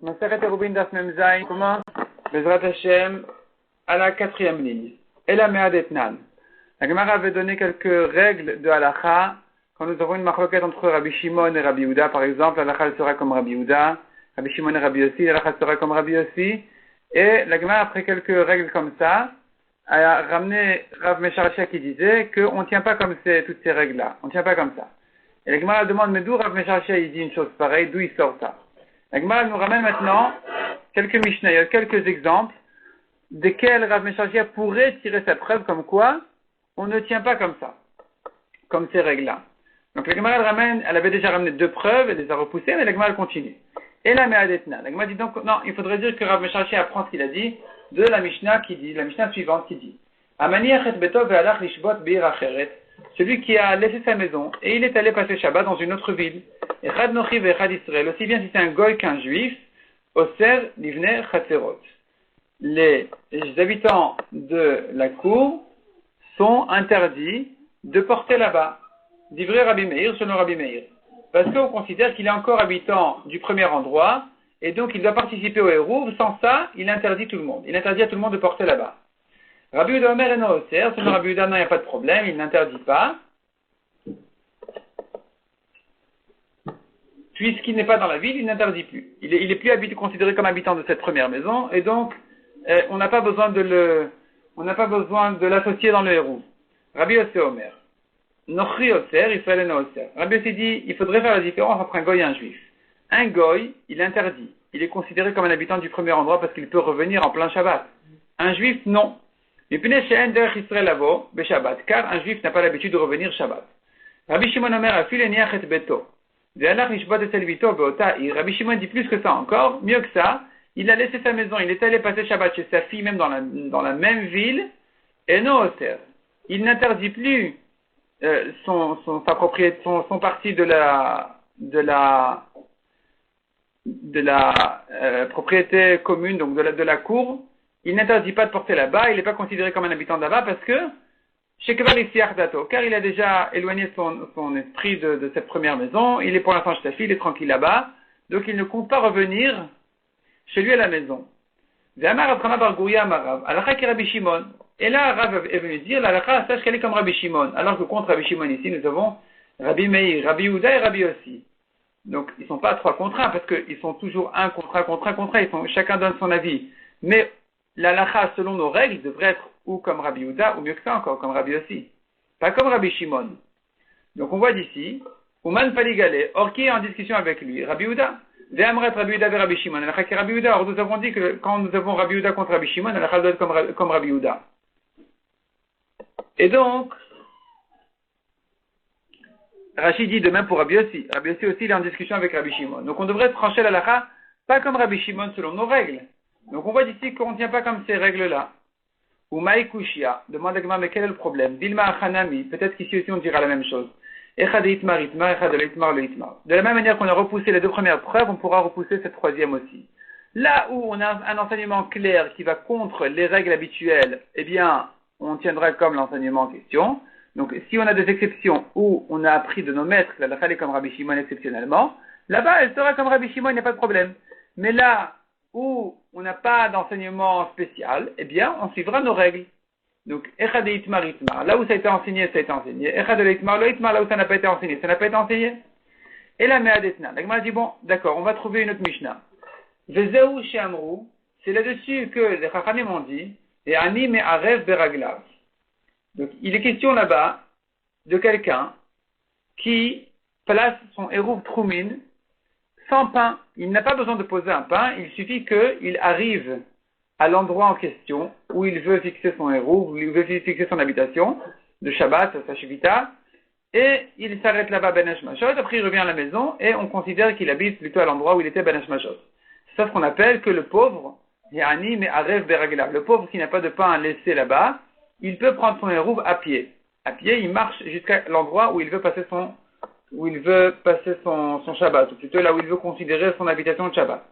Maseret Erubin Daf Mem Zayin commence, Bezrat Hashem, à la 4e ligne. Et la Me'ad Etnan. La Gemara avait donné quelques règles de halakha. Quand nous avons une marloquette entre Rabbi Shimon et Rabbi Yehuda, par exemple, l'halakha sera comme Rabbi Yehuda, Rabbi Shimon et Rabbi Yossi, l'halakha sera comme Rabbi Yossi. Et la Gemara, après quelques règles comme ça, a ramené Rav Mesharshia qui disait qu'on ne tient pas comme toutes ces règles-là. On ne tient pas comme ça. Et la Gemara demande, mais d'où Rav Mesharshia il dit une chose pareille, d'où il sort ça? La Gemara nous ramène maintenant quelques Mishnayot, quelques exemples desquels Rav Mesharshia pourrait tirer sa preuve comme quoi on ne tient pas comme ça, comme ces règles-là. Donc la Gemara elle avait déjà ramené 2 preuves, elle les a repoussées, mais la Gemara continue. Et la Me'adetna. La Gemara dit donc, non, il faudrait dire que Rav Mesharshia apprend ce qu'il a dit de la Mishnah qui dit, la Mishnah suivante qui dit, Amani achet beto ve'alach lishbot be'ir acheret. Celui qui a laissé sa maison et il est allé passer Shabbat dans une autre ville. Echad nochi ve'echad Israël, aussi bien si c'est un goy qu'un juif, oser livne chatzerot. Les habitants de la cour sont interdits de porter là-bas. D'ivrer Rabbi Meir, selon Rabbi Meir. Parce qu'on considère qu'il est encore habitant du premier endroit, et donc il doit participer au Hérouv. Sans ça, il interdit tout le monde. Il interdit à tout le monde de porter là-bas. Rabbi Yehuda Omer eno oser, selon Rabbi Yehuda, non, il n'y a pas de problème, il n'interdit pas. Puisqu'il n'est pas dans la ville, il n'interdit plus. Il est plus considéré comme habitant de cette première maison, et donc, on n'a pas besoin de l'associer dans le Hérouv. Rabbi Yossi Omer. Nochri oser, Israël eno oser. Rabbi Yossi dit, il faudrait faire la différence entre un goy et un juif. Un goy, il interdit. Il est considéré comme un habitant du premier endroit parce qu'il peut revenir en plein Shabbat. Un juif, non. Mais car un juif n'a pas l'habitude de revenir Shabbat. Rabbi Shimon Omer a filé niachet beto. Rabbi Shimon dit plus que ça encore, mieux que ça, il a laissé sa maison, il est allé passer Shabbat chez sa fille, même dans la même ville, et non oser. Il n'interdit plus sa propriété, son parti de la propriété commune, donc de la cour. Il n'interdit pas de porter là-bas, il n'est pas considéré comme un habitant là-bas parce que car il a déjà éloigné son esprit de cette première maison, il est pour l'instant chez sa fille, il est tranquille là-bas, donc il ne compte pas revenir chez lui à la maison. Et là, Rav est venu dire, la halakha, sache qu'elle est comme Rabbi Shimon, alors que contre Rabbi Shimon ici, nous avons Rabbi Meir, Rabbi Yehuda et Rabbi Yossi. Donc, ils ne sont pas 3 contre 1, parce qu'ils sont toujours 1 contre 1 contre 1 contre 1, chacun donne son avis. Mais la halakha, selon nos règles, devrait être ou comme Rabbi Yehuda, ou mieux que ça encore, comme Rabbi Yossi. Pas comme Rabbi Shimon. Donc, on voit d'ici, Ouman Paligale, or qui est en discussion avec lui? Rabbi Yehuda. Ve'amret Rabbi Yehuda vers Rabbi Shimon. Halakha qui est Rabbi Yehuda. Or, nous avons dit que quand nous avons Rabbi Yehuda contre Rabbi Shimon, halakha doit être comme Rabbi Yehuda. Et donc, Rachid dit de même pour Rabbi Yossi. Rabbi Yossi aussi, il est en discussion avec Rabbi Shimon. Donc, on devrait trancher la halakha, pas comme Rabbi Shimon selon nos règles. Donc, on voit d'ici qu'on ne tient pas comme ces règles-là. Ou Maïkouchia, demande à Gma, mais quel est le problème? Dilma Achanami, peut-être qu'ici aussi on dira la même chose. Echad itmar itmar, echad itmar le itmar. De la même manière qu'on a repoussé les 2 premières preuves, on pourra repousser cette 3e aussi. Là où on a un enseignement clair qui va contre les règles habituelles, eh bien, on tiendra comme l'enseignement en question. Donc, si on a des exceptions où on a appris de nos maîtres, la halakha est comme Rabbi Shimon exceptionnellement, là-bas, elle sera comme Rabbi Shimon, il n'y a pas de problème. Mais là où on n'a pas d'enseignement spécial, eh bien, on suivra nos règles. Donc, echad itmar itmar, là où ça a été enseigné, ça a été enseigné. Echad itmar le itmar, là où ça n'a pas été enseigné, ça n'a pas été enseigné. Et la me'adetna. La Gemara dit, bon, d'accord, on va trouver une autre Mishnah. Vezeu she'amru, c'est là-dessus que les Chachamim ont dit, et ani me'arev beraglav. Donc, il est question là-bas de quelqu'un qui place son Hérouv Troumin sans pain. Il n'a pas besoin de poser un pain, il suffit qu'il arrive à l'endroit en question où il veut fixer son Hérouv, où il veut fixer son habitation de Shabbat, sa Shivita, et il s'arrête là-bas Ben Hashmashot, après il revient à la maison et on considère qu'il habite plutôt à l'endroit où il était Ben Hashmashot. C'est ça ce qu'on appelle que le pauvre, Yani me'arev beraglav, le pauvre qui n'a pas de pain à laisser là-bas, il peut prendre son Hérouv à pied. À pied, il marche jusqu'à l'endroit où il veut passer son Shabbat, ou plutôt là où il veut considérer son habitation de Shabbat.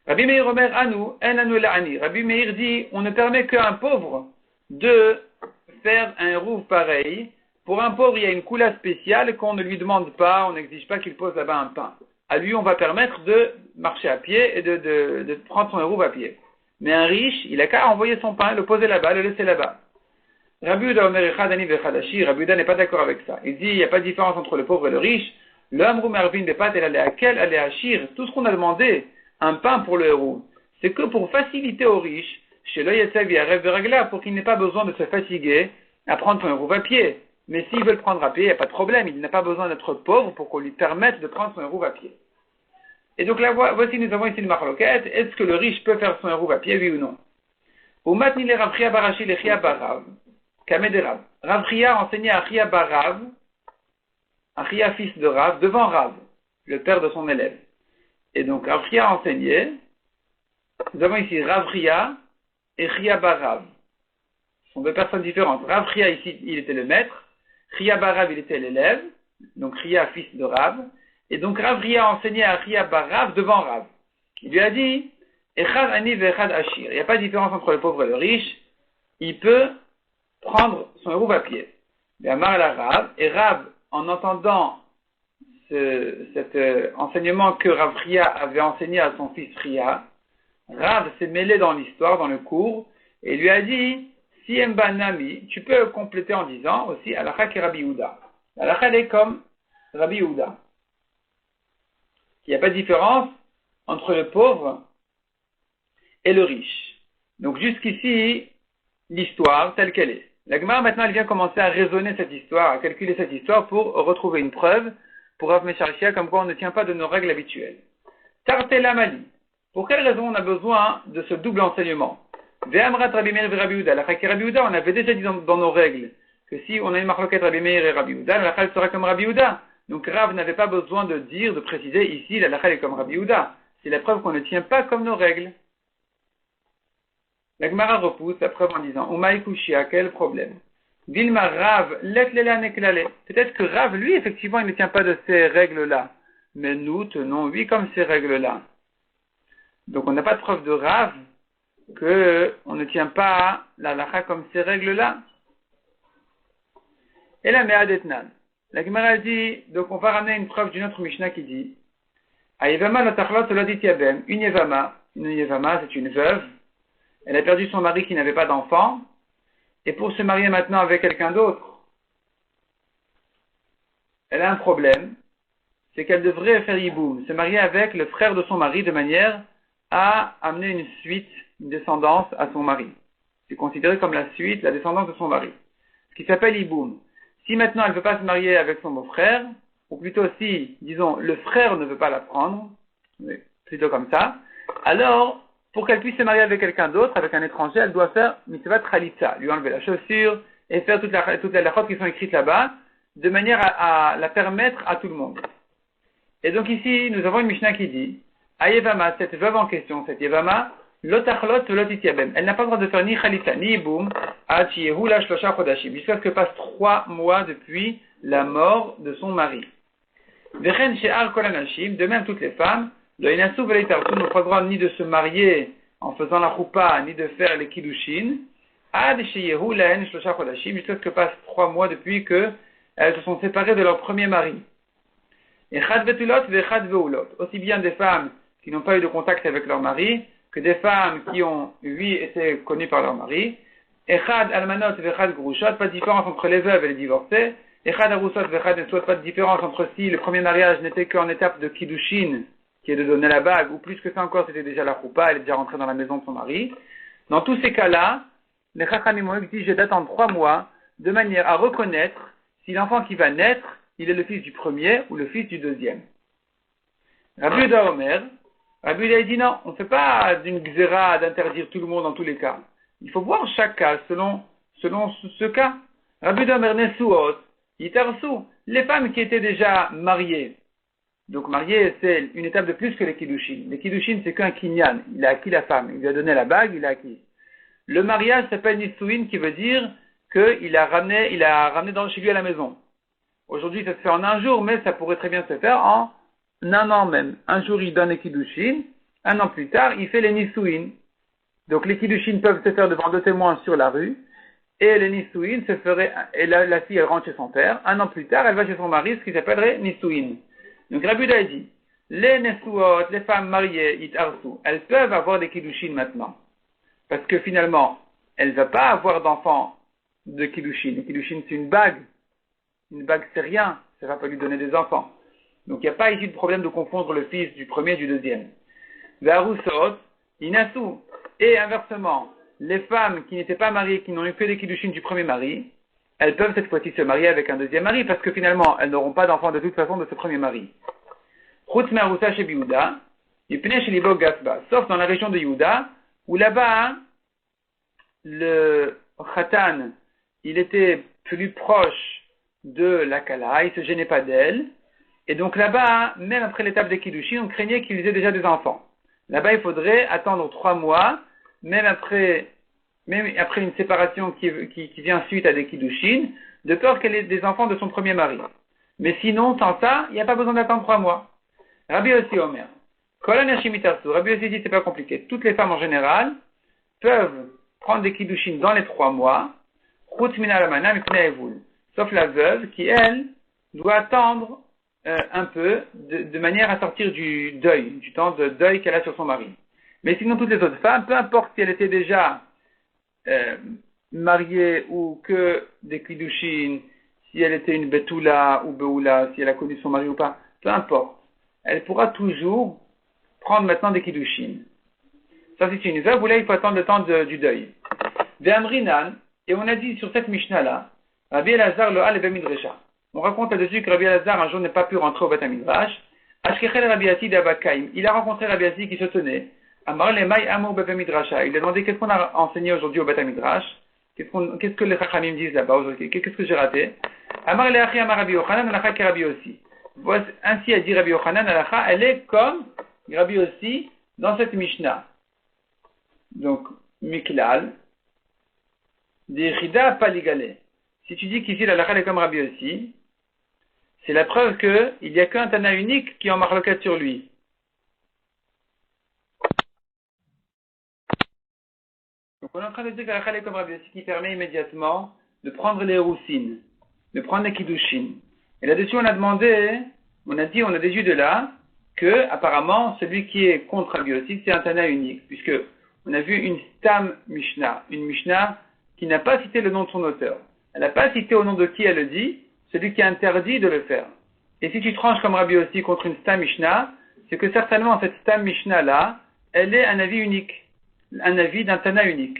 Rabbi Meir Omer Anu, en anu la ani. Rabbi Meir dit, on ne permet qu'à un pauvre de faire un Hérouv pareil. Pour un pauvre, il y a une coula spéciale qu'on ne lui demande pas, on n'exige pas qu'il pose là-bas un pain. à lui on va permettre de marcher à pied et de prendre son hérouve à pied. Mais un riche, il a qu'à envoyer son pain, le poser là-bas, le laisser là-bas. Rabbi Yehuda Omer Echad Ani v'Echad Ashir, Rabbi Yehuda n'est pas d'accord avec ça. Il dit, il n'y a pas de différence entre le pauvre et le riche. L'homme Roumervin Bepat et Akel Ale Ashir, tout ce qu'on a demandé, un pain pour le héros, c'est que pour faciliter aux riches, chez l'Oyetsev Yarev Veragla, pour qu'il n'ait pas besoin de se fatiguer à prendre son héros à pied. Mais s'il veut le prendre à pied, il n'y a pas de problème, il n'a pas besoin d'être pauvre pour qu'on lui permette de prendre son héros à pied. Et donc là, voici, nous avons ici une marloquette. Est-ce que le riche peut faire son héros à pied, oui ou non? Au matni le Rav Chia Barashi le Chia Barav, Kamed Rav. Rav Chia enseignait à Chia Barav, à Chia fils de Rav, devant Rav, le père de son élève. Et donc Rav Chia enseignait, nous avons ici Rav Chia et Chia Barav. Ce sont deux personnes différentes. Rav Chia ici, il était le maître, Chia Barav, il était l'élève, donc Chia fils de Rav. Et donc Rav Chia enseignait à Chia Barav devant Rav. Il lui a dit, Echad Ani ve'Echad Ashir. Il n'y a pas de différence entre le pauvre et le riche. Il peut prendre son hérouve à pied. Mais Amar la Rav, et Rav, en entendant cet enseignement que Rav Chia avait enseigné à son fils Chia, Rav s'est mêlé dans l'histoire, dans le cours, et lui a dit, si Emba Nami, tu peux compléter en disant aussi, Alakha ki Rabbi Yehuda. Alakha est comme Rabbi Yehuda. Il n'y a pas de différence entre le pauvre et le riche. Donc jusqu'ici, l'histoire telle qu'elle est. La Gemara maintenant elle vient commencer à raisonner cette histoire, à calculer cette histoire pour retrouver une preuve pour Rav Mesharchia comme quoi on ne tient pas de nos règles habituelles. Tartela Mali. Pour quelle raison on a besoin de ce double enseignement? Ve'amrat Rabbi Meir et Rabbi Yehuda. La Chaki Rabbi Yehuda, on avait déjà dit dans nos règles que si on a une marloquette Rabbi Meir et Rabbi Yehuda, la Chal sera comme Rabbi Yehuda. Donc Rav n'avait pas besoin de dire, de préciser ici la Chal est comme Rabbi Yehuda. C'est la preuve qu'on ne tient pas comme nos règles. La Gemara repousse la preuve en disant Umaïkushia, quel problème? Dilma Rav, letlela neklale. Peut-être que Rav, lui, effectivement, il ne tient pas de ces règles-là. Mais nous tenons, oui, comme ces règles-là. Donc on n'a pas de preuve de Rav qu'on ne tient pas la lacha comme ces règles-là. Et la Me'adetnan. La Gemara dit, donc on va ramener une preuve d'une autre Mishnah qui dit Ayevama lotachlot solodit yabem. Une Yevama, c'est une veuve. Elle a perdu son mari qui n'avait pas d'enfant, et pour se marier maintenant avec quelqu'un d'autre, elle a un problème, c'est qu'elle devrait faire yiboum, se marier avec le frère de son mari de manière à amener une suite, une descendance à son mari. C'est considéré comme la suite, la descendance de son mari. Ce qui s'appelle yiboum. Si maintenant elle ne veut pas se marier avec son beau-frère, ou plutôt si, disons, le frère ne veut pas la prendre, mais plutôt comme ça, alors, pour qu'elle puisse se marier avec quelqu'un d'autre, avec un étranger, elle doit faire mitzvah chalitza, lui enlever la chaussure et faire toutes les halachot qui sont écrites là-bas, de manière à la permettre à tout le monde. Et donc ici, nous avons une Mishnah qui dit, Ayevama, cette veuve en question, cette Yevama, lotachlot lotityabem, elle n'a pas le droit de faire ni chalitza, ni yiboum, achiyehula shlosha chodashim, jusqu'à ce que passe 3 mois depuis la mort de son mari. Vechen she'ar kol hanashim, de même toutes les femmes, le Inassou Veleitartou n'ont pas le droit ni de se marier en faisant la choupa, ni de faire les kiddushin, ad sheyehu lahen shlosha chodashim, jusqu'à ce que passe 3 mois depuis que elles se sont séparées de leur premier mari. Echad vetulot ve'echad ve'ulot, aussi bien des femmes qui n'ont pas eu de contact avec leur mari, que des femmes qui ont, oui, été connues par leur mari. Echad almanot ve'echad grushot, pas de différence entre les veuves et les divorcés. Echad arusot ve'echad nesot, pas de différence entre si le premier mariage n'était qu'en étape de kiddushin, qui est de donner la bague, ou plus que ça encore, c'était déjà la choupa, elle est déjà rentrée dans la maison de son mari. Dans tous ces cas-là, les chachamim ont exigé d'attendre 3 mois, de manière à reconnaître si l'enfant qui va naître, il est le fils du premier ou le fils du deuxième. Rabbi Yehuda Omer, Rabbi Yehuda dit non, on ne fait pas d'une xéra d'interdire tout le monde dans tous les cas. Il faut voir chaque cas selon ce cas. Rabbi Yehuda Omer nesuot, yitarsu, les femmes qui étaient déjà mariées. Donc marié, c'est une étape de plus que les kiddushin. Les kiddushin, c'est qu'un kinyan. Il a acquis la femme. Il lui a donné la bague, il a acquis. Le mariage s'appelle nisuin, qui veut dire qu'il a ramené chez lui à la maison. Aujourd'hui, ça se fait en un jour, mais ça pourrait très bien se faire en un an même. Un jour, il donne les kiddushin. Un an plus tard, il fait les nisuin. Donc les kiddushin peuvent se faire devant 2 témoins sur la rue. Et les nisuin se feraient, et la fille, elle rentre chez son père. Un an plus tard, elle va chez son mari, ce qui s'appellerait nisuin. Donc Rabbi Yehuda dit, les Nesuot, les femmes mariées, Itarsu, elles peuvent avoir des Kiddushin maintenant. Parce que finalement, elle ne va pas avoir d'enfants de Kiddushin. Le Kiddushin, c'est une bague. Une bague, c'est rien. Ça ne va pas lui donner des enfants. Donc, il n'y a pas ici de problème de confondre le fils du premier et du deuxième. Varusot, Inasu. Et inversement, les femmes qui n'étaient pas mariées, qui n'ont eu que des Kiddushin du premier mari, elles peuvent cette fois-ci se marier avec un deuxième mari, parce que finalement, elles n'auront pas d'enfants de toute façon de ce premier mari. Chutz Me'arusa chez Yehuda, Yipnei chez Libok Gasba, sauf dans la région de Yehuda, où là-bas, le Khatan, il était plus proche de la Kala, il ne se gênait pas d'elle, et donc là-bas, même après l'étape des Kiddushin, on craignait qu'ils aient déjà des enfants. Là-bas, il faudrait attendre 3 mois, même après une séparation qui vient suite à des Kiddushin, de peur qu'elle ait des enfants de son premier mari. Mais sinon, sans ça, il n'y a pas besoin d'attendre 3 mois. Rabbi aussi Omer. Rabbi aussi dit c'est pas compliqué. Toutes les femmes en général peuvent prendre des Kiddushin dans les 3 mois, sauf la veuve qui, elle, doit attendre un peu de manière à sortir du deuil, du temps de deuil qu'elle a sur son mari. Mais sinon, toutes les autres femmes, peu importe si elle était déjà mariée ou que des Kiddushin, si elle était une Betula ou Beoula, si elle a connu son mari ou pas, peu importe. Elle pourra toujours prendre maintenant des Kiddushin. Ça, c'est une veuve où là, il faut attendre le temps du deuil. Ve'amrinan, et on a dit sur cette Mishnah-là, Rabbi Elazar lo al Midrasha. On raconte là-dessus que Rabbi Elazar un jour n'a pas pu rentrer au Beth Midrash. Ashkechel Rabbi Yassi d'Abakaim. Il a rencontré Rabbi Yassi qui se tenait. Amar le Mai Amor Beth Midrasha. Il a demandé qu'est-ce qu'on a enseigné aujourd'hui au Beth Midrash. Qu'est-ce que les Chachamim disent là-bas aujourd'hui? Qu'est-ce que j'ai raté? Amar le Achi Amar Rabbi Yochanan, Alacha qui Rabbi aussi. Ainsi a dit Rabbi Yochanan, Alacha, elle est comme Rabbi aussi dans cette Mishnah. Donc, Miklal, D'Echida Paligale. Si tu dis qu'ici l'Alacha est comme Rabbi aussi, c'est la preuve qu'il n'y a qu'un Tana unique qui en marloquette sur lui. Donc on est en train de dire que l'Alacha est comme Rabbi aussi qui permet immédiatement de prendre les roussines, de prendre les kiddushin. Et là-dessus on a déduit de là que apparemment celui qui est contre Rabbi aussi c'est un Tana unique, puisque on a vu une Stam Mishnah, une Mishnah qui n'a pas cité le nom de son auteur. Elle n'a pas cité au nom de qui elle le dit, celui qui a interdit de le faire. Et si tu tranches comme Rabbi aussi contre une Stam Mishnah, c'est que certainement cette Stam Mishnah-là, elle est un avis unique, un avis d'un Tana unique.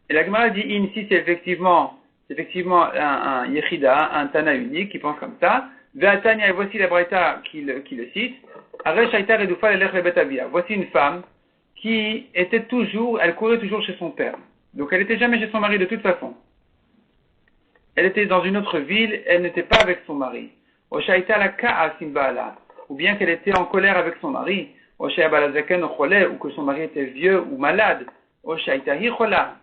Et la Gemara dit ici c'est effectivement un Yechida, un Tana unique qui pense comme ça. Ve'atania, et voici la Braïta qui le cite. Aresh Haïta Redufa Lelech Lebet Avia. Voici une femme qui elle courait toujours chez son père. Donc elle n'était jamais chez son mari de toute façon. Elle était dans une autre ville, elle n'était pas avec son mari. Oshaïta la ka'a simbaala. Ou bien qu'elle était en colère avec son mari. Oshaïta balazaken ochole, ou que son mari était vieux ou malade. Oshaïta hichola.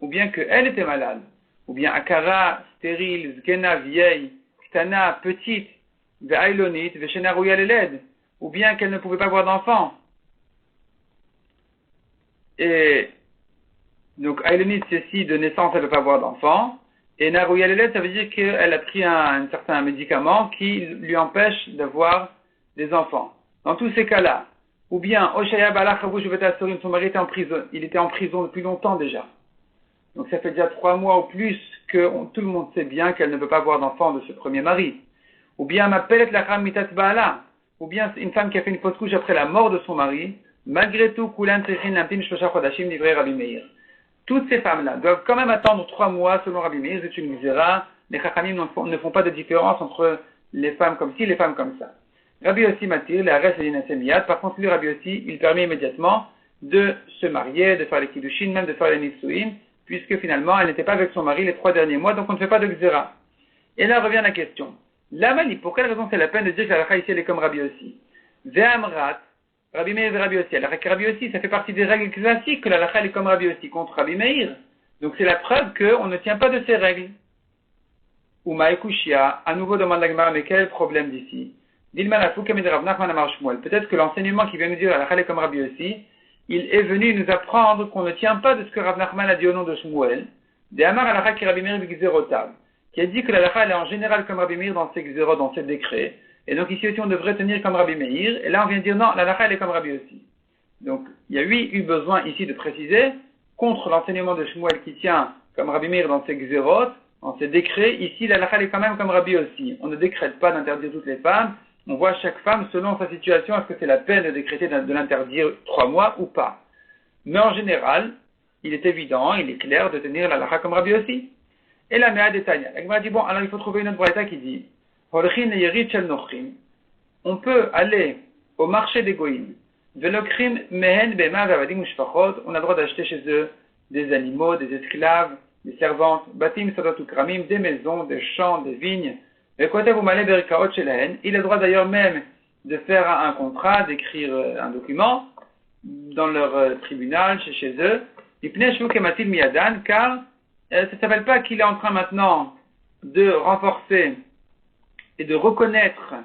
Ou bien qu'elle était malade. Ou bien akara, stérile, zgena, vieille, ktana, petite, ve'ailonit, ve'shena rouya leled. Ou bien qu'elle ne pouvait pas avoir d'enfant. Et donc ailonit, c'est si de naissance elle ne peut pas avoir d'enfant. Et Narouya Leled, ça veut dire qu'elle a pris un certain médicament qui lui empêche d'avoir des enfants. Dans tous ces cas-là, ou bien Oshaya Balach Ravush Betasorim, son mari était en prison, il était en prison depuis longtemps déjà. Donc ça fait déjà 3 mois ou plus que tout le monde sait bien qu'elle ne peut pas avoir d'enfant de ce premier mari. Ou bien Mapelet Lacham Mitat Baala, ou bien une femme qui a fait une fausse couche après la mort de son mari, malgré tout, Kulan Trechin Lampin Shlosha Chodashim livré Rabbi Meir. Toutes ces femmes-là doivent quand même attendre 3 mois selon Rabbi Meir, c'est une misère. Les Chachamim ne font pas de différence entre les femmes comme ci et les femmes comme ça. Rabbi aussi Matir, les Ares et les Nasemiyat, par contre lui Rabbi aussi, il permet immédiatement de se marier, de faire les Kiddushin, même de faire les Nisuim, puisque finalement elle n'était pas avec son mari les 3 derniers mois, donc on ne fait pas de Xéra. Et là revient la question. L'Amali, pour quelle raison c'est la peine de dire que la ici elle est comme Rabbi aussi? Ve'amrat, Rabbi Meir et Rabbi aussi. Alors, Rabbi aussi, ça fait partie des règles classiques que la lacha est comme Rabbi aussi contre Rabbi Meir. Donc, c'est la preuve qu'on ne tient pas de ces règles. Ou Maekushia, à nouveau demande la Gemara, mais quel est le problème d'ici? Peut-être que l'enseignement qui vient nous dire la lacha est comme Rabbi aussi, il est venu nous apprendre qu'on ne tient pas de ce que Rav Nachman a dit au nom de Shmuel, de Amar la lacha qui Rabbi Meir b'Gzerotav, qui a dit que la lacha est en général comme Rabbi Meir dans ses Gzerot, dans ses décrets, Et donc ici aussi on devrait tenir comme Rabbi Meir. Et là on vient de dire non, la halakha elle est comme Rabbi aussi. Donc il y a eu besoin ici de préciser contre l'enseignement de Shmuel qui tient comme Rabbi Meir dans ses xérotes, dans ses décrets. Ici la halakha est quand même comme Rabbi aussi. On ne décrète pas d'interdire toutes les femmes. On voit chaque femme selon sa situation, est-ce que c'est la peine de décréter de l'interdire 3 mois ou pas. Mais en général, il est évident, il est clair de tenir la halakha comme Rabbi aussi. Et la Méa d'Etania. La Gemara dit bon, alors il faut trouver une autre braïta qui dit Holchin yerit shel nochrim. On peut aller au marché des goïms. Velokrim mehen bema vavadim ushfachot. On a le droit d'acheter chez eux des animaux, des esclaves, des servantes, batim sadot ukramim, des maisons, des champs, des vignes. Il a le droit d'ailleurs même de faire un contrat, d'écrire un document dans leur tribunal, chez eux. Car ça ne s'appelle pas qu'il est en train maintenant de renforcer et de reconnaître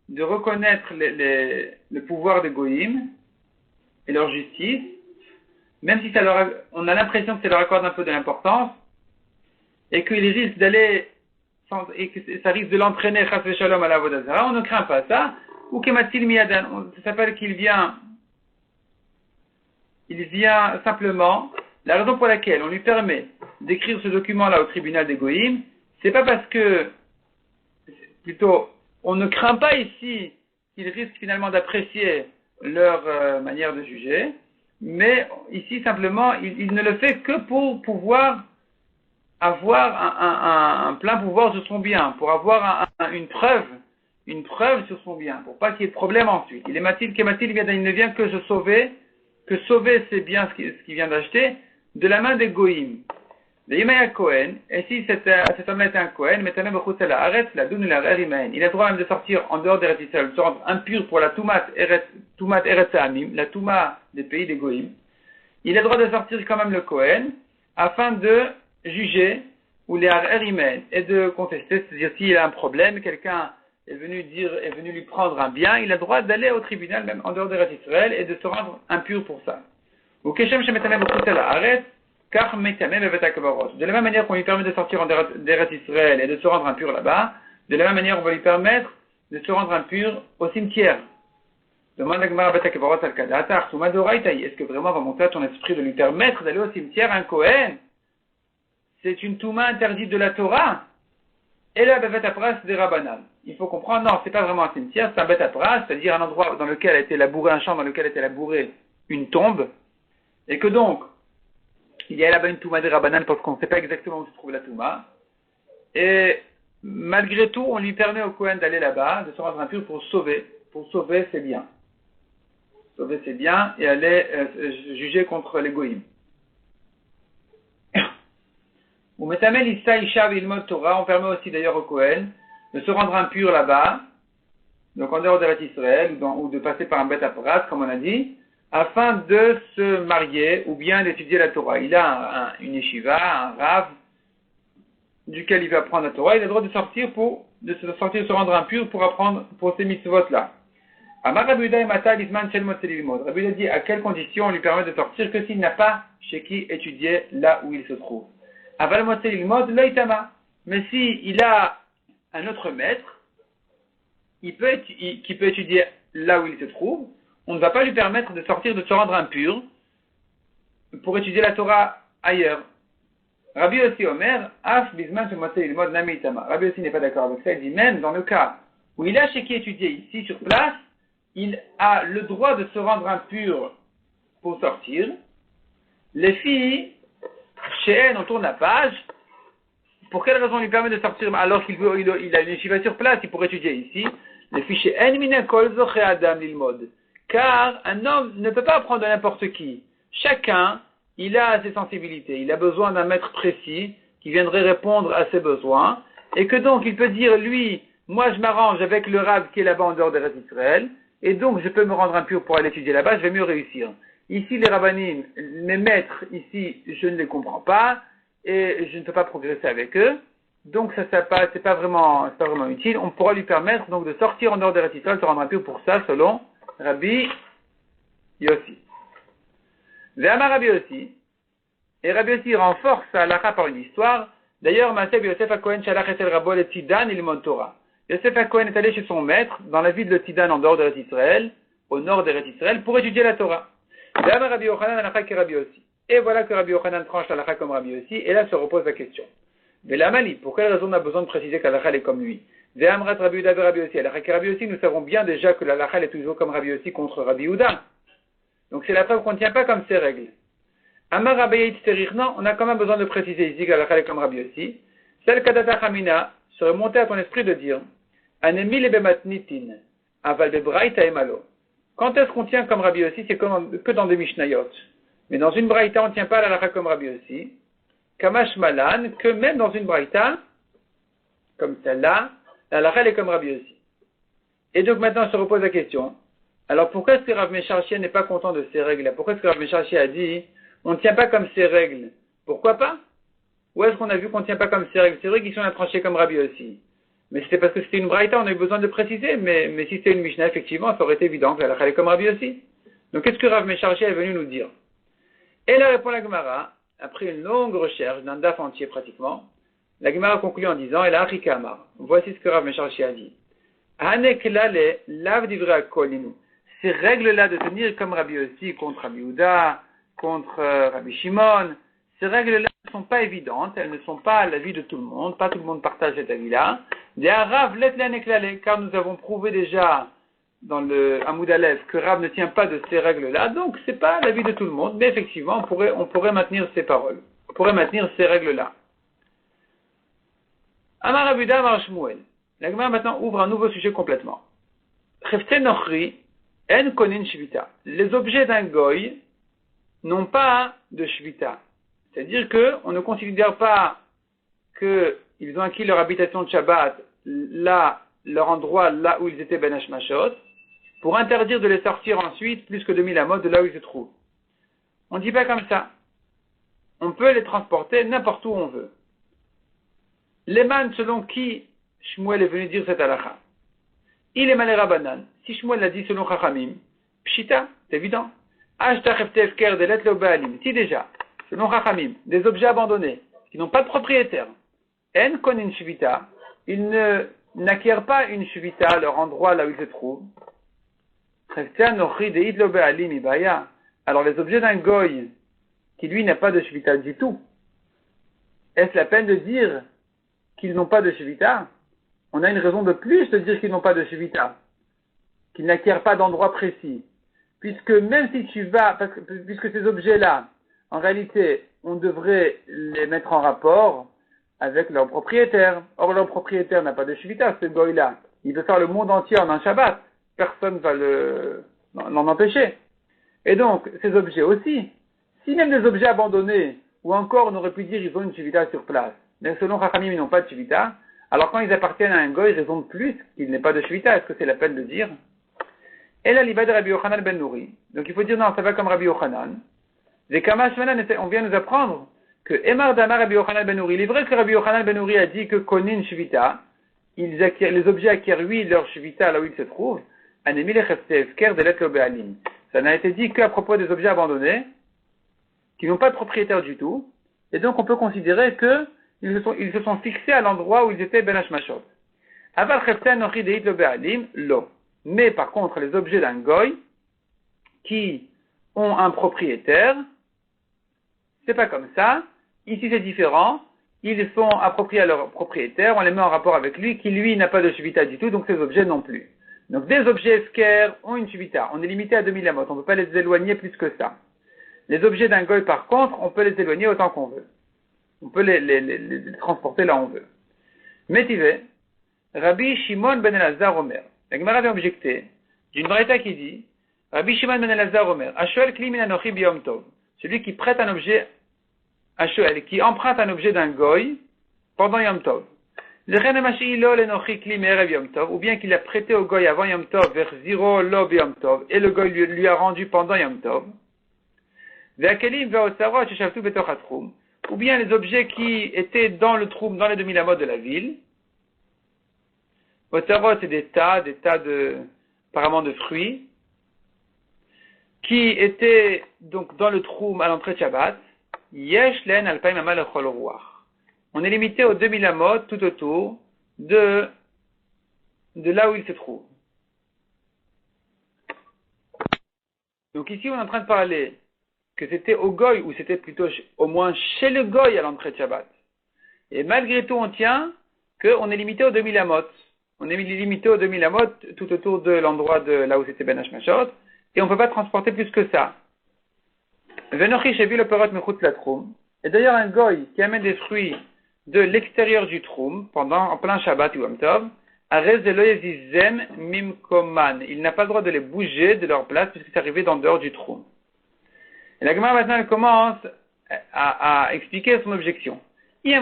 le pouvoir des goïms et leur justice, même si on a l'impression que ça leur accorde un peu de l'importance, et qu'il risque d'aller et que ça risque de l'entraîner chas v'shalom à la vodazara, on ne craint pas ça. Ou kematil miyadan, ça s'appelle qu'il vient simplement, la raison pour laquelle on lui permet d'écrire ce document-là au tribunal des goïms, c'est pas parce que, plutôt, on ne craint pas ici qu'ils risquent finalement d'apprécier leur manière de juger, mais ici simplement, il ne le fait que pour pouvoir avoir un plein pouvoir sur son bien, pour avoir une preuve sur son bien, pour pas qu'il y ait de problème ensuite. Il ne vient que se sauver, c'est bien ce qu'il vient d'acheter, de la main des goïms. Le Yimaya Kohen, et si cet homme est un Kohen, il a le droit même de sortir en dehors des Israël, de se rendre impur pour la Toumat Eretz Amim, la Touma des pays des goïms. Il a le droit de sortir quand même le Kohen, afin de juger, ou les Arimen, et de contester, c'est-à-dire s'il a un problème, quelqu'un est venu lui prendre un bien, il a le droit d'aller au tribunal, même en dehors des Israël, et de se rendre impur pour ça. Ou Keshem Shemetameh B'Chutz Haaretz, car Metameh Bevet HaKavarot. De la même manière qu'on lui permet de sortir en dehors d'Israël et de se rendre impur là-bas, de la même manière on va lui permettre de se rendre impur au cimetière. Demande la Gemara Bet HaKavarot Al-Kadatar, Souma Doraitaï, est-ce que vraiment va monter à ton esprit de lui permettre d'aller au cimetière un Kohen? C'est une Touma interdite de la Torah. Et là, Bevet Apras des Rabbanan. Il faut comprendre, non, c'est pas vraiment un cimetière, c'est un Bet Apras, c'est-à-dire un endroit dans lequel a été labouré, un champ dans lequel a été labouré une tombe, et que donc, il y a là-bas une Touma des Rabbanan parce qu'on ne sait pas exactement où se trouve la Touma. Et malgré tout, on lui permet au Kohen d'aller là-bas, de se rendre impur pour sauver ses biens. Sauver ses biens et aller juger contre les goïms. Ou Metamel Issa Isha Vilmod Torah, on permet aussi d'ailleurs au Kohen de se rendre impur là-bas, donc en dehors de Israël, ou de passer par un Bet Apras, comme on a dit, afin de se marier ou bien d'étudier la Torah. Il a une yeshiva, un rav, duquel il va apprendre la Torah, il a le droit de se rendre impur pour apprendre pour ces mitzvot-là. Amar Rabbi Yehuda Mata Lisman Shel Motze Lilmod. Rabbi Yehuda dit à quelles conditions on lui permet de sortir que s'il n'a pas chez qui étudier là où il se trouve. Aval Motze Lilmod Loitama. Mais si il a un autre maître, qui peut étudier là où il se trouve, on ne va pas lui permettre de sortir, de se rendre impur pour étudier la Torah ailleurs. Rabbi Yossi Omer, Af Bisman Shel Motze Lilmod Nami Itama. Rabbi Yossi n'est pas d'accord avec ça, il dit même dans le cas où il a chez qui étudier ici sur place, il a le droit de se rendre impur pour sortir. Les filles, chez elles, on tourne la page. Pour quelle raison on lui permet de sortir alors qu'il a une yeshiva sur place, il pourrait étudier ici? Les filles chez elles, car un homme ne peut pas apprendre de n'importe qui. Chacun, il a ses sensibilités. Il a besoin d'un maître précis qui viendrait répondre à ses besoins. Et que donc, il peut dire, lui, moi je m'arrange avec le rab qui est là-bas en dehors des restes d'Israël. Et donc, je peux me rendre impur pour aller étudier là-bas, je vais mieux réussir. Ici, les rabbanim, mes maîtres, ici, je ne les comprends pas, et je ne peux pas progresser avec eux. Donc, c'est pas vraiment utile. On pourra lui permettre, donc, de sortir en dehors des restes d'Israël, se rendre impur pour ça, selon Rabbi Yossi. Ve'amar Rabbi Yossi. Et Rabbi Yossi renforce sa halakha par une histoire. D'ailleurs, Maaseh Yosef HaKohen Shalach et El Rabo le Tzidan il Torah. Yosef HaKohen est allé chez son maître dans la ville de Tidan en dehors d'Eretz Israël, au nord d'Eretz Israël, pour étudier la Torah. Rabbi Yochanan halakha que Rabbi Yossi. Et voilà que Rabbi Yochanan tranche l'halakha comme Rabbi Yossi, et là se repose la question. Velamali, pour quelle raison on a besoin de préciser que l'halakha est comme lui? Ve'amrat Rabbi Yehuda ve Rabbi Yossi. Halakha que Rabbi Yossi, nous savons bien déjà que l'halakha est toujours comme Rabbi Yossi contre Rabbi Yehuda. Donc c'est la preuve qu'on ne tient pas comme ces règles. Amar Rabbi Yitzterich, non, on a quand même besoin de préciser ici que l'halakha est comme Rabbi Yossi. Celle kadata chamina serait montée à ton esprit de dire Anemi le bematnitin, aval bebraïta emalo. Quand est-ce qu'on tient comme Rabbi Yossi? C'est que dans des Mishnayot. Mais dans une braïta, on ne tient pas la halakha comme Rabbi Yossi. Kamash malan, que même dans une braïta, comme celle-là, la halakha est comme Rabbi Yossi. Et donc maintenant, on se repose la question. Alors pourquoi est-ce que Rav Mesharchia n'est pas content de ces règles-là? Pourquoi est-ce que Rav Mesharchia a dit on ne tient pas comme ces règles? Pourquoi pas? Où est-ce qu'on a vu qu'on ne tient pas comme ces règles? C'est vrai qu'ils sont tranchés comme Rabbi Yossi. Mais c'était parce que c'était une braïta, on a eu besoin de préciser. Mais si c'était une Mishnah, effectivement, ça aurait été évident que la halakha est comme Rabbi Yossi. Donc qu'est-ce que Rav Mesharchia est venu nous dire? Et là répond la Gemara, après une longue recherche, d'un daf entier pratiquement, la Gemara conclut en disant, et la Harika Amar, voici ce que Rav Mesharchia a dit. Haneklale lav divrei kolinu. Ces règles-là de tenir comme Rabbi Yossi contre Rabbi Yehuda, contre Rabbi Shimon, ces règles-là ne sont pas évidentes, elles ne sont pas à l'avis de tout le monde, pas tout le monde partage cet avis-là. Des Rav let haneklale, car nous avons prouvé déjà dans le Hamoud Aleph que Rav ne tient pas de ces règles-là, donc c'est pas l'avis de tout le monde, mais effectivement on pourrait maintenir ces paroles, on pourrait maintenir ces règles-là. Amar Abuda Amar Shmuel. La Gemara maintenant ouvre un nouveau sujet complètement. Chefte Nochri en konin shvita. Les objets d'un goy n'ont pas de shvita. C'est-à-dire qu'on ne considère pas qu'ils ont acquis leur habitation de Shabbat, là, leur endroit là où ils étaient ben hashmashot, pour interdire de les sortir ensuite plus que 2000 amot de là où ils se trouvent. On ne dit pas comme ça. On peut les transporter n'importe où on veut. Les man selon qui Shmuel est venu dire cette halakha. Il est malé Rabbanan. Si Shmuel l'a dit selon Chachamim, Pshita, c'est évident. Ashta chefte efker de let lo baalim. Si déjà, selon Chachamim, des objets abandonnés, qui n'ont pas de propriétaire, en konin shvita, ils n'acquièrent pas une shvita, leur endroit là où ils se trouvent. Alors les objets d'un goy, qui lui n'a pas de shvita du tout, est-ce la peine de dire qu'ils n'ont pas de shvita? On a une raison de plus de dire qu'ils n'ont pas de shvita, qu'ils n'acquièrent pas d'endroit précis. Puisque même si tu vas, puisque ces objets-là, en réalité, on devrait les mettre en rapport avec leur propriétaire. Or, leur propriétaire n'a pas de shvita, ce goy-là. Il peut faire le monde entier en un Shabbat. Personne ne va l'en empêcher. Et donc, ces objets aussi, si même des objets abandonnés, ou encore on aurait pu dire ils ont une shvita sur place, mais selon Chachamim ils n'ont pas de shvita, alors quand ils appartiennent à un goy, raison de plus qu'il n'ait pas de shvita, est-ce que c'est la peine de dire? Et la liba de Rabbi Yochanan ben Nouri. Donc il faut dire non, ça va comme Rabbi Yochanan. On vient nous apprendre que Emar Damar Rabbi Yochanan ben Nouri. Il est vrai que Rabbi Yochanan ben Nouri a dit que konin shvita, les objets acquièrent oui leur shvita là où ils se trouvent. Anemi le chefte efker de let lo bealim. Ça n'a été dit qu'à propos des objets abandonnés, qui n'ont pas de propriétaire du tout, et donc on peut considérer que ils se sont fixés à l'endroit où ils étaient ben hashmashot. Aval chefte nochi de it lo bealim, lo. Mais par contre, les objets d'un goy, qui ont un propriétaire, c'est pas comme ça. Ici c'est différent. Ils sont appropriés à leur propriétaire, on les met en rapport avec lui, qui lui n'a pas de shvita du tout, donc ces objets non plus. Donc des objets efker ont une shvita. On est limité à 2000 amot, on ne peut pas les éloigner plus que ça. Les objets d'un goy par contre, on peut les éloigner autant qu'on veut. On peut les transporter là où on veut. Métivé, Rabbi Shimon ben Elazar Omer. La Gemara avait objecté d'une braïta qui dit Rabbi Shimon ben Elazar Omer, Ashoel kli min anochi biyom tov. Celui qui prête un objet, Ashoel, qui emprunte un objet d'un goy pendant Yom Tov. Ou bien qu'il a prêté au goy avant Yom Tov, vers zero lo biyom tov, et le goy lui a rendu pendant Yom Tov. Ou bien les objets qui étaient dans le troum, dans les 2000 amot de la ville. Otarot, c'est des tas apparemment de fruits, qui étaient donc dans le troum à l'entrée de Shabbat. Yesh len alpaim amal echol ruach. On est limité aux 2000 amot tout autour de de là où il se trouve. Donc ici, on est en train de parler que c'était au goy, ou c'était plutôt au moins chez le goy à l'entrée de Shabbat. Et malgré tout, on tient qu'on est limité aux 2000 amot. On est limité aux 2000 amot tout autour de l'endroit de là où c'était Ben Hashmashot, et on ne peut pas transporter plus que ça. Venochi shevi le perot mechutz la troum. Et d'ailleurs, un goy qui amène des fruits de l'extérieur du troum, en plein Shabbat ou Yom Tov, arez de loyezizem mimkoman. Il n'a pas le droit de les bouger de leur place puisque c'est arrivé dans dehors du troum. Et la Gemara maintenant elle commence à expliquer son objection. Ça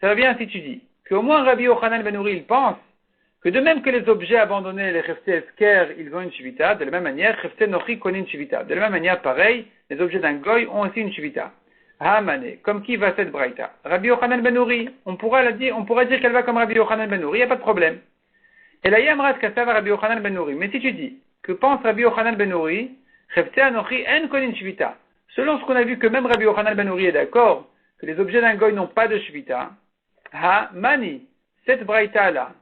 va bien si tu dis qu'au moins Rabbi Yochanan ben Uri il pense que de même que les objets abandonnés, les chefté esker, ils ont une shivita, de la même manière, chefté nochi connaît une shivita. De la même manière, pareil, les objets d'un goy ont aussi une shivita. Hamane, comme qui va cette braïta? Rabbi Yochanan ben Uri, on pourra dire qu'elle va comme Rabbi Yochanan ben Uri, il n'y a pas de problème. Et la yamrat kassava Rabbi Yochanan ben Uri. Mais si tu dis que pense Rabbi Yochanan ben Uri, chefté anochi en connaît une shivita. Selon ce qu'on a vu que même Rabbi Yochanan ben Uri est d'accord que les objets d'un goy n'ont pas de shivita, mani, cette braïta là,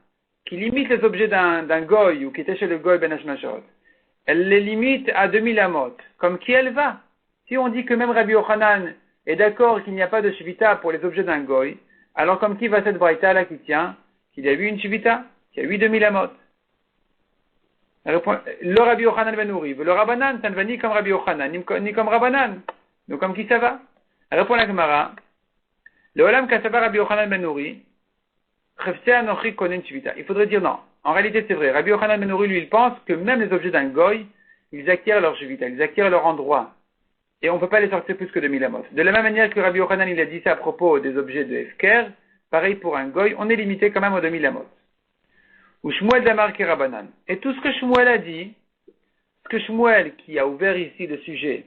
qui limite les objets d'un goy ou qui était chez le goy ben hashmashot, elle les limite à 2000 amot. Comme qui elle va? Si on dit que même Rabbi Yochanan est d'accord qu'il n'y a pas de shivita pour les objets d'un goy, alors comme qui va cette braïta là qui tient qu'il y a eu une shivita, qu'il y a eu 2000 amot? Le Rabbi Yochanan ben Uri, le Rabbanan, ça ne va ni comme Rabbi Yochanan, ni comme Rabbanan. Donc comme qui ça va? Elle répond la Gemara, le Olam Kassava Rabbi Yochanan ben Uri, il faudrait dire non. En réalité, c'est vrai. Rabbi Yochanan ben Uri, lui, il pense que même les objets d'un goy, ils acquièrent leur shivita, ils acquièrent leur endroit. Et on ne peut pas les sortir plus que 2000 amos. De la même manière que Rabbi Yochanan, il a dit ça à propos des objets de Hefker, pareil pour un goy, on est limité quand même aux 2000 amos. Ou Shmuel Damar qui Rabbanan. Et tout ce que Shmuel a dit, ce que Shmuel, qui a ouvert ici le sujet,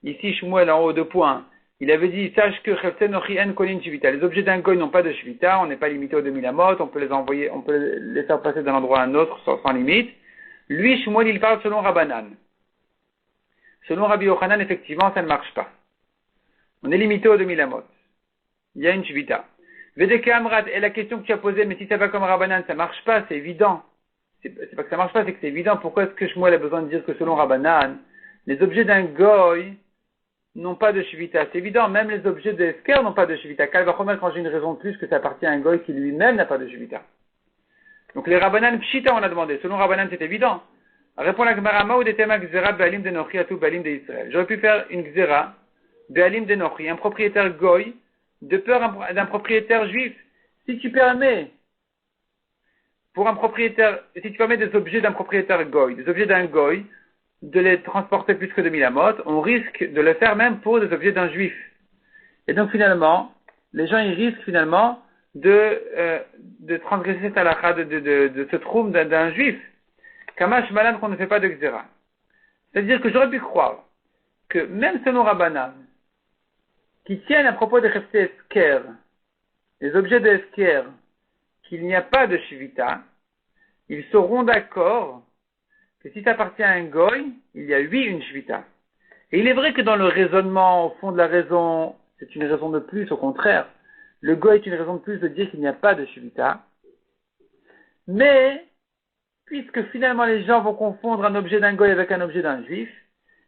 ici Shmuel en haut de point, il avait dit, sache que les objets d'un goy n'ont pas de shvita, on n'est pas limité aux 2000 amot, on peut les envoyer, on peut les faire passer d'un endroit à un autre sans limite. Lui, Shmuel, il parle selon Rabbanan. Selon Rabbi Yochanan, effectivement, ça ne marche pas. On est limité aux 2000 amot. Il y a une shvita. Vedeke Amrat, et la question que tu as posée, mais si ça va comme Rabbanan, ça marche pas, c'est évident. C'est pas que ça marche pas, c'est que c'est évident. Pourquoi est-ce que Shmuel a besoin de dire que selon Rabbanan, les objets d'un goy n'ont pas de shivita? C'est évident, même les objets de Esker n'ont pas de shivita. Kalvachomer, quand j'ai une raison de plus que ça appartient à un goy qui lui-même n'a pas de shivita. Donc les Rabbanan Pshita, on a demandé. Selon Rabbanan, c'est évident. Répond la Gemara, Ma'u detema gzera be'alim de Nochi atu be'alim de Israël. J'aurais pu faire une gzera be'alim de Nochi, un propriétaire goy, de peur d'un propriétaire juif. Si tu permets, si tu permets des objets d'un propriétaire goy, des objets d'un goy, de les transporter plus que 2000 amot, on risque de le faire même pour des objets d'un juif. Et donc finalement, les gens ils risquent finalement de transgresser cette halakha, de ce troum d'un juif. Kamash malan qu'on ne fait pas de xéra. C'est-à-dire que j'aurais pu croire que même selon Rabbanan, qui tiennent à propos des chefté esker, les objets de esker, qu'il n'y a pas de shivita, ils seront d'accord que si ça appartient à un goy, il y a une shvita. Et il est vrai que dans le raisonnement, au fond de la raison, c'est une raison de plus, au contraire. Le goy est une raison de plus de dire qu'il n'y a pas de shvita. Mais, puisque finalement les gens vont confondre un objet d'un goy avec un objet d'un juif,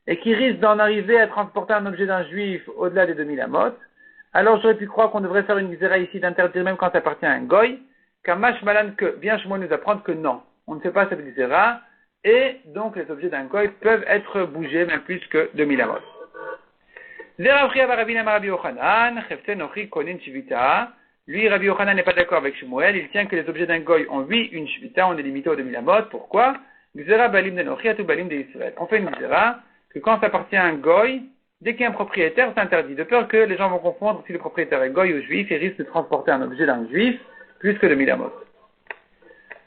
et qu'ils risquent d'en arriver à transporter un objet d'un juif au-delà des 2000 amot, alors j'aurais pu croire qu'on devrait faire une xéra ici d'interdire même quand ça appartient à un goy, Kamash malan que vient Shmuel nous apprendre que non, on ne fait pas cette xéra, et donc les objets d'un goy peuvent être bougés même plus que 2000 amot. Lui, Rabbi Yochanan n'est pas d'accord avec Shmuel, il tient que les objets d'un goy ont une shvita, on est limité aux 2000 amot. Pourquoi? On fait une xéra que quand ça appartient à un goy, dès qu'il y a un propriétaire, c'est interdit. De peur que les gens vont confondre si le propriétaire est goy ou juif et risque de transporter un objet d'un juif plus que 2000 amot.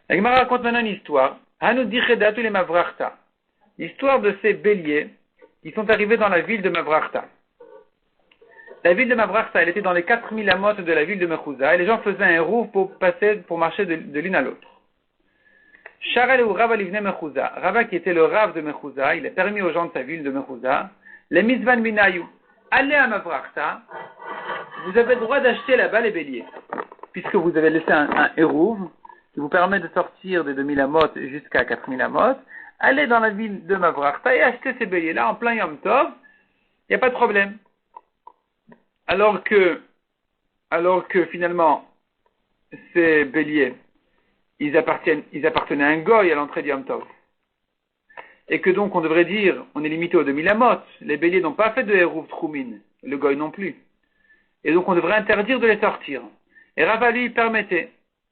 La Gemara raconte maintenant une histoire. L'histoire de ces béliers qui sont arrivés dans la ville de Mavrachta. La ville de Mavrachta, elle était dans les 4000 amot de la ville de Mechouza, et les gens faisaient un rouf pour marcher de l'une à l'autre. Sharal ou Rav alivne Mechouza. Rava qui était le Rav de Mechouza, il a permis aux gens de sa ville de Mechouza, les Mizvan Minayu, allez à Mavrachta, vous avez le droit d'acheter là-bas les béliers. Puisque vous avez laissé un hérouve, qui vous permet de sortir des 2000 amot jusqu'à 4000 amot, allez dans la ville de Mavrachta et achetez ces béliers-là en plein Yom Tov, il n'y a pas de problème. Alors que finalement, ces béliers, ils appartenaient à un goy à l'entrée du Yom Tov. Et que donc on devrait dire, on est limité aux 2000 amot, les béliers n'ont pas fait de Hérouv Troumin, le goy non plus. Et donc on devrait interdire de les sortir. Et Rava lui il permettait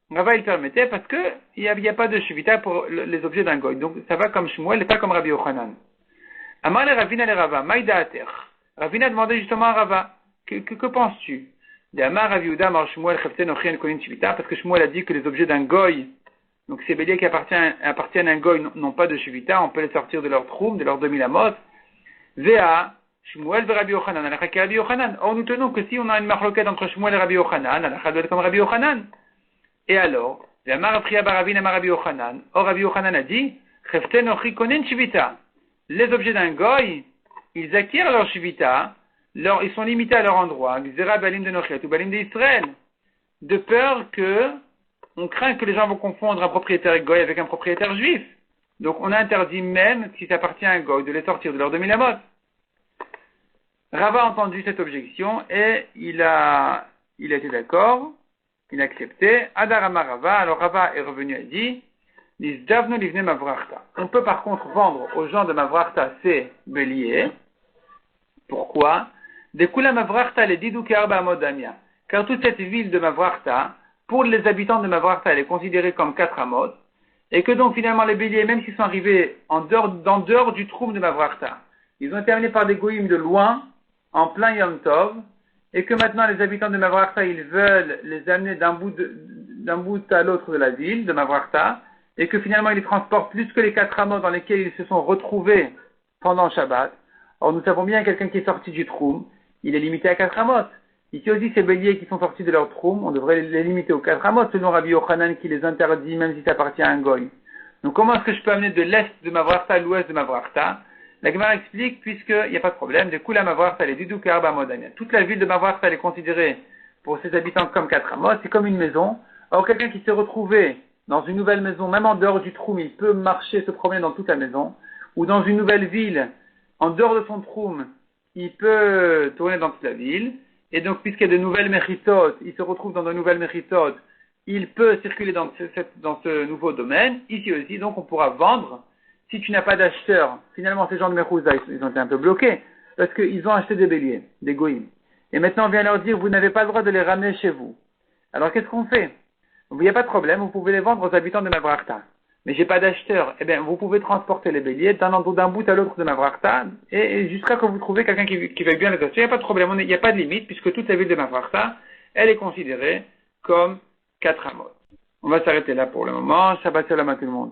parce que il n'y a pas de shuvita pour les objets d'un goy. Donc ça va comme Shmuel et pas comme Rabbi Yochanan. Amar le Ravina le Rava, Maïda Ater. Ravina demandait justement à Rava, que penses-tu? De Amar Rav Yehuda, Amar Shmuel, Chaften Ochrien Konin Shuvita, parce que Shmuel a dit que les objets d'un goy, donc ces béliers qui appartiennent à un goy n'ont pas de shuvita, on peut les sortir de leur troum, de leur 2000 amot. Vea, Shmuel ve Rabbi Yochanan, alakha ke Rabbi Yochanan. Or nous tenons que si on a une marloquette entre Shmuel et Rabbi Yochanan, alakha doit être comme Rabbi Yochanan. Et alors, Amar Priya Baravin Amar Rabbi Yochanan. Or Rabbi Yochanan a dit, Cheften Ochri Konin Shivita. Les objets d'un goy, ils acquièrent leur shivita, ils sont limités à leur endroit, Gzera Balim de Nochet ou Balim d'Israël, de peur que on craint que les gens vont confondre un propriétaire goy avec un propriétaire juif. Donc on a interdit même, si ça appartient à un goy, de les sortir de leur 2000 amot. Rava a entendu cette objection et il a été d'accord, il a accepté. Adarama Rava, alors Rava est revenu et dit, Nizdavnu livne Mavrachta. On peut par contre vendre aux gens de Mavrachta ces béliers. Pourquoi? Dekula Mavrachta le didou ke'arba amot damia. Car toute cette ville de Mavrachta, pour les habitants de Mavrachta, elle est considérée comme 4 amot, et que donc finalement les béliers, même s'ils sont arrivés en dehors du troum de Mavrachta, ils ont été amenés par des goïms de loin, en plein Yom Tov, et que maintenant les habitants de Mavrachta, ils veulent les amener d'un bout à l'autre de la ville, de Mavrachta, et que finalement ils les transportent plus que les 4 amot dans lesquels ils se sont retrouvés pendant Shabbat. Or nous savons bien quelqu'un qui est sorti du troum, il est limité à 4 amot. Ici aussi, ces béliers qui sont sortis de leur troum, on devrait les limiter aux 4 amot, selon Rabbi Yochanan qui les interdit, même si ça appartient à un goy. Donc comment est-ce que je peux amener de l'est de Mavrachta à l'ouest de Mavrachta? La Gemara explique, puisqu'il n'y a pas de problème, de Kula Mavrachta, les Didou Karba Modania. Toute la ville de Mavrachta, elle est considérée pour ses habitants comme 4 amot, c'est comme une maison. Or, quelqu'un qui s'est retrouvé dans une nouvelle maison, même en dehors du troum, il peut marcher, se promener dans toute la maison, ou dans une nouvelle ville, en dehors de son troum, il peut tourner dans toute la ville. Et donc, puisqu'il y a de nouvelles méritot, il se retrouve dans de nouvelles méritot, il peut circuler dans ce nouveau domaine. Ici aussi, donc, on pourra vendre. Si tu n'as pas d'acheteur, finalement, ces gens de Mechouza, ils ont été un peu bloqués, parce qu'ils ont acheté des béliers, des goïms. Et maintenant, on vient leur dire, vous n'avez pas le droit de les ramener chez vous. Alors, qu'est-ce qu'on fait? Il n'y a pas de problème, vous pouvez les vendre aux habitants de Mavrachta. Mais j'ai pas d'acheteur. Eh bien, vous pouvez transporter les béliers d'un bout à l'autre de Mavrachta, et jusqu'à que vous trouvez quelqu'un qui veuille bien les acheter. Il n'y a pas de problème, il n'y a pas de limite, puisque toute la ville de Mavrachta, elle est considérée comme 4 amot. On va s'arrêter là pour le moment. Shabbat shalom à tout le monde.